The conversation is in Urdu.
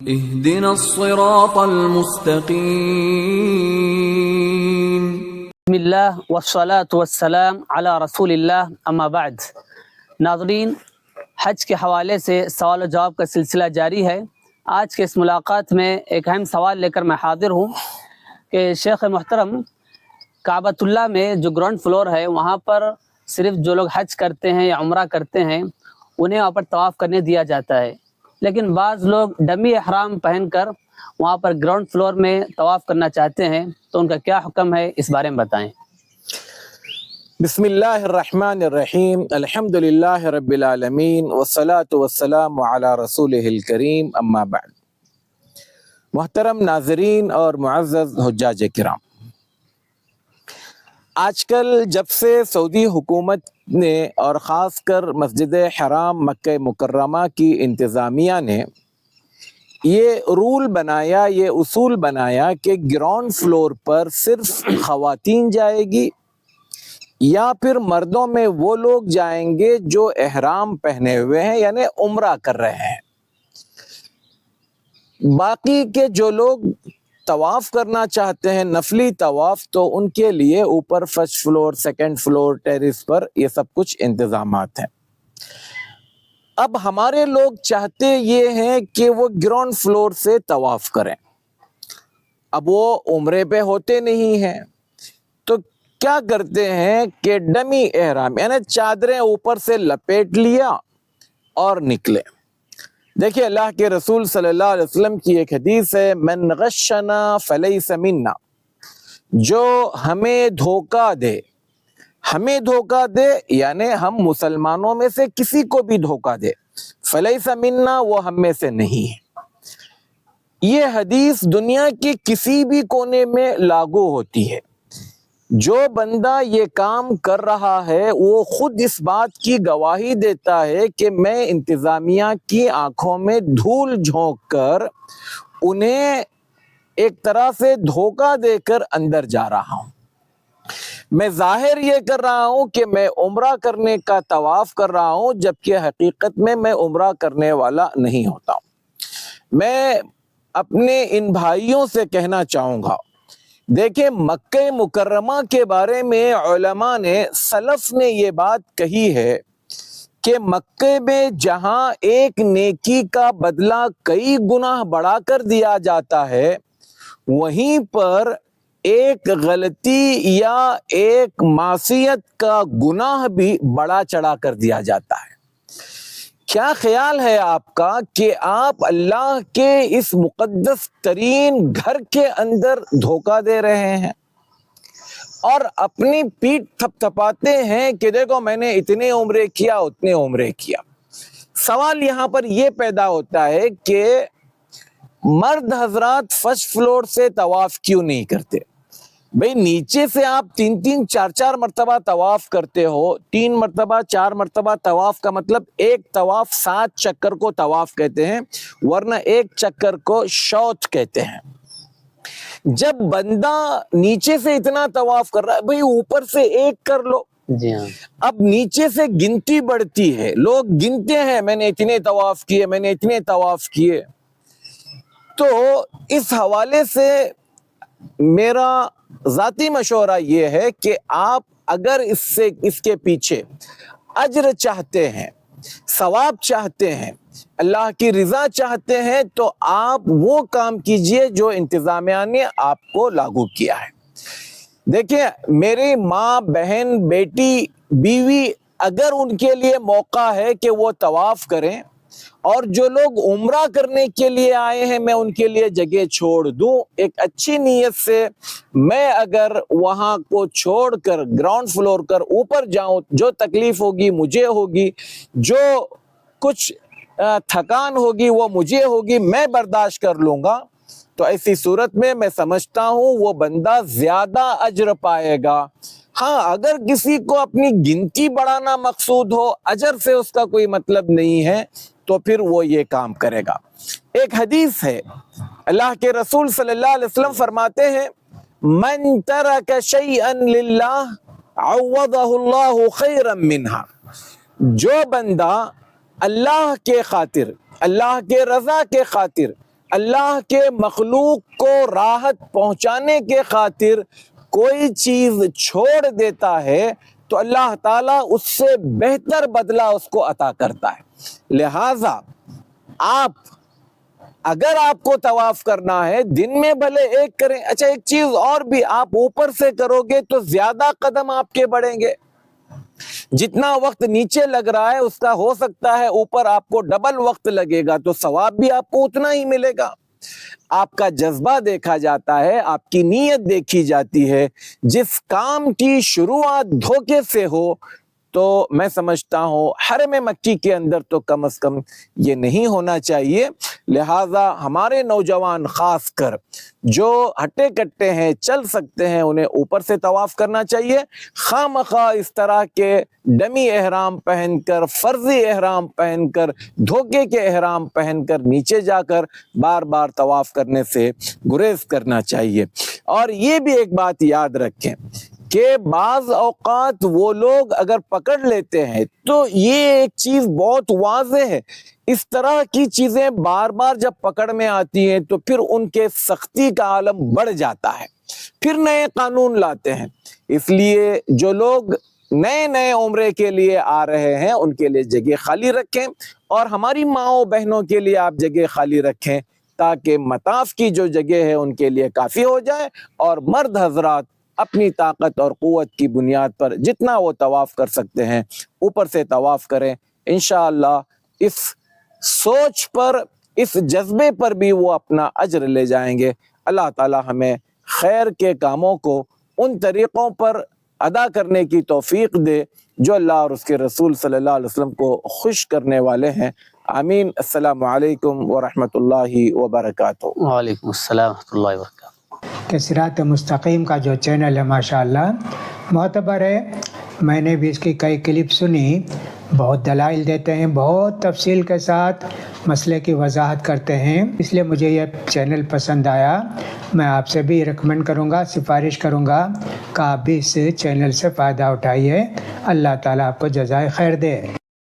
اهدنا الصراط المستقیم۔ بسم اللہ والصلاة والسلام علی رسول اللہ اما بعد۔ ناظرین، حج کے حوالے سے سوال و جواب کا سلسلہ جاری ہے۔ آج کے اس ملاقات میں ایک اہم سوال لے کر میں حاضر ہوں کہ شیخ محترم، کعبۃ اللہ میں جو گراؤنڈ فلور ہے وہاں پر صرف جو لوگ حج کرتے ہیں یا عمرہ کرتے ہیں انہیں وہاں پر طواف کرنے دیا جاتا ہے، لیکن بعض لوگ ڈمی احرام پہن کر وہاں پر گراؤنڈ فلور میں طواف کرنا چاہتے ہیں، تو ان کا کیا حکم ہے اس بارے میں بتائیں۔ بسم اللہ الرحمن الرحیم، الحمد للہ رب العالمین والصلاة والسلام علی رسولہ الکریم، اما بعد۔ محترم ناظرین اور معزز حجاج کرام، آج کل جب سے سعودی حکومت نے اور خاص کر مسجد حرام مکہ مکرمہ کی انتظامیہ نے یہ رول بنایا، یہ اصول بنایا کہ گراؤنڈ فلور پر صرف خواتین جائے گی یا پھر مردوں میں وہ لوگ جائیں گے جو احرام پہنے ہوئے ہیں یعنی عمرہ کر رہے ہیں، باقی کے جو لوگ طواف کرنا چاہتے ہیں نفلی طواف تو ان کے لیے اوپر first floor, second floor, terrace پر یہ سب کچھ انتظامات ہیں۔ اب ہمارے لوگ چاہتے یہ ہیں کہ وہ گراؤنڈ فلور سے طواف کریں، اب وہ عمرے پہ ہوتے نہیں ہیں تو کیا کرتے ہیں کہ ڈمی احرام یعنی چادریں اوپر سے لپیٹ لیا اور نکلے۔ دیکھیے اللہ کے رسول صلی اللہ علیہ وسلم کی ایک حدیث ہے، من غشنا فلیس منا، جو ہمیں دھوکہ دے، ہمیں دھوکہ دے یعنی ہم مسلمانوں میں سے کسی کو بھی دھوکہ دے، فلیس منا، وہ ہم میں سے نہیں ہے۔ یہ حدیث دنیا کے کسی بھی کونے میں لاگو ہوتی ہے۔ جو بندہ یہ کام کر رہا ہے وہ خود اس بات کی گواہی دیتا ہے کہ میں انتظامیہ کی آنکھوں میں دھول جھونک کر انہیں ایک طرح سے دھوکہ دے کر اندر جا رہا ہوں۔ میں ظاہر یہ کر رہا ہوں کہ میں عمرہ کرنے کا طواف کر رہا ہوں، جبکہ حقیقت میں عمرہ کرنے والا نہیں ہوتا ہوں۔ میں اپنے ان بھائیوں سے کہنا چاہوں گا، دیکھیں مکہ مکرمہ کے بارے میں علماء نے، سلف نے یہ بات کہی ہے کہ مکہ میں جہاں ایک نیکی کا بدلہ کئی گناہ بڑھا کر دیا جاتا ہے، وہیں پر ایک غلطی یا ایک معصیت کا گناہ بھی بڑا چڑھا کر دیا جاتا ہے۔ کیا خیال ہے آپ کا کہ آپ اللہ کے اس مقدس ترین گھر کے اندر دھوکہ دے رہے ہیں اور اپنی پیٹھ تھپتھپاتے ہیں کہ دیکھو میں نے اتنے عمرے کیا، اتنے عمرے کیا۔ سوال یہاں پر یہ پیدا ہوتا ہے کہ مرد حضرات فرسٹ فلور سے طواف کیوں نہیں کرتے؟ بھئی نیچے سے آپ 3 4 مرتبہ طواف کرتے ہو، 3 مرتبہ 4 مرتبہ طواف کا مطلب ایک طواف 7 چکر کو طواف کہتے ہیں، ورنہ ایک چکر کو شوط کہتے ہیں۔ جب بندہ نیچے سے اتنا طواف کر رہا ہے، بھئی اوپر سے ایک کر لو۔ جی ہاں، اب نیچے سے گنتی بڑھتی ہے، لوگ گنتے ہیں میں نے اتنے طواف کیے، میں نے اتنے طواف کیے۔ تو اس حوالے سے میرا ذاتی مشورہ یہ ہے کہ آپ اگر اس کے پیچھے اجر چاہتے ہیں، ثواب چاہتے ہیں، اللہ کی رضا چاہتے ہیں، تو آپ وہ کام کیجئے جو انتظامیہ نے آپ کو لاگو کیا ہے۔ دیکھیں میری ماں، بہن، بیٹی، بیوی، اگر ان کے لیے موقع ہے کہ وہ طواف کریں اور جو لوگ عمرہ کرنے کے لیے آئے ہیں میں ان کے لیے جگہ چھوڑ دوں، ایک اچھی نیت سے میں اگر وہاں کو چھوڑ کر گراؤنڈ فلور کر اوپر جاؤں، جو تکلیف ہوگی مجھے ہوگی، جو کچھ تھکان ہوگی وہ مجھے ہوگی، میں برداشت کر لوں گا، تو ایسی صورت میں سمجھتا ہوں وہ بندہ زیادہ اجر پائے گا۔ ہاں اگر کسی کو اپنی گنتی بڑھانا مقصود ہو، اجر سے اس کا کوئی مطلب نہیں ہے، تو پھر وہ یہ کام کرے گا۔ ایک حدیث ہے، اللہ کے رسول صلی اللہ علیہ وسلم فرماتے ہیں، من ترک شیئا للہ عوضہ اللہ خیرا منہا، جو بندہ اللہ کے خاطر، اللہ کے رضا کے خاطر اللہ کے مخلوق کو راحت پہنچانے کے خاطر کوئی چیز چھوڑ دیتا ہے تو اللہ تعالیٰ اس سے بہتر بدلہ اس کو عطا کرتا ہے۔ لہٰذا اگر آپ کو طواف کرنا ہے دن میں بھلے ایک کریں، اچھا ایک چیز اور بھی، آپ اوپر سے کرو گے تو زیادہ قدم آپ کے بڑھیں گے، جتنا وقت نیچے لگ رہا ہے اس کا ہو سکتا ہے اوپر آپ کو ڈبل وقت لگے گا، تو ثواب بھی آپ کو اتنا ہی ملے گا۔ آپ کا جذبہ دیکھا جاتا ہے، آپ کی نیت دیکھی جاتی ہے۔ جس کام کی شروعات دھوکے سے ہو تو میں سمجھتا ہوں حرم مکی کے اندر تو کم از کم یہ نہیں ہونا چاہیے۔ لہٰذا ہمارے نوجوان خاص کر جو ہٹے کٹے ہیں، چل سکتے ہیں، انہیں اوپر سے طواف کرنا چاہیے۔ خواہ مخواہ اس طرح کے ڈمی احرام پہن کر، فرضی احرام پہن کر، دھوکے کے احرام پہن کر نیچے جا کر بار بار طواف کرنے سے گریز کرنا چاہیے۔ اور یہ بھی ایک بات یاد رکھیں کہ بعض اوقات وہ لوگ اگر پکڑ لیتے ہیں تو یہ ایک چیز بہت واضح ہے، اس طرح کی چیزیں بار بار جب پکڑ میں آتی ہیں تو پھر ان کے سختی کا عالم بڑھ جاتا ہے، پھر نئے قانون لاتے ہیں۔ اس لیے جو لوگ نئے عمرے کے لیے آ رہے ہیں ان کے لیے جگہ خالی رکھیں، اور ہماری ماؤں بہنوں کے لیے آپ جگہ خالی رکھیں تاکہ مطاف کی جو جگہ ہے ان کے لیے کافی ہو جائے، اور مرد حضرات اپنی طاقت اور قوت کی بنیاد پر جتنا وہ طواف کر سکتے ہیں اوپر سے طواف کریں۔ انشاءاللہ اس سوچ پر، اس جذبے پر بھی وہ اپنا اجر لے جائیں گے۔ اللہ تعالی ہمیں خیر کے کاموں کو ان طریقوں پر ادا کرنے کی توفیق دے جو اللہ اور اس کے رسول صلی اللہ علیہ وسلم کو خوش کرنے والے ہیں۔ آمین۔ السلام علیکم ورحمۃ اللہ وبرکاتہ۔ وعلیکم السلام ورحمۃ اللہ وبرکاتہ۔ کہ صراط مستقیم کا جو چینل ہے ماشاءاللہ معتبر ہے، میں نے بھی اس کی کئی کلپ سنی، بہت دلائل دیتے ہیں، بہت تفصیل کے ساتھ مسئلے کی وضاحت کرتے ہیں، اس لیے مجھے یہ چینل پسند آیا۔ میں آپ سے بھی ریکمینڈ کروں گا، سفارش کروں گا کہ آپ بھی اس چینل سے فائدہ اٹھائیے۔ اللہ تعالیٰ آپ کو جزائے خیر دے۔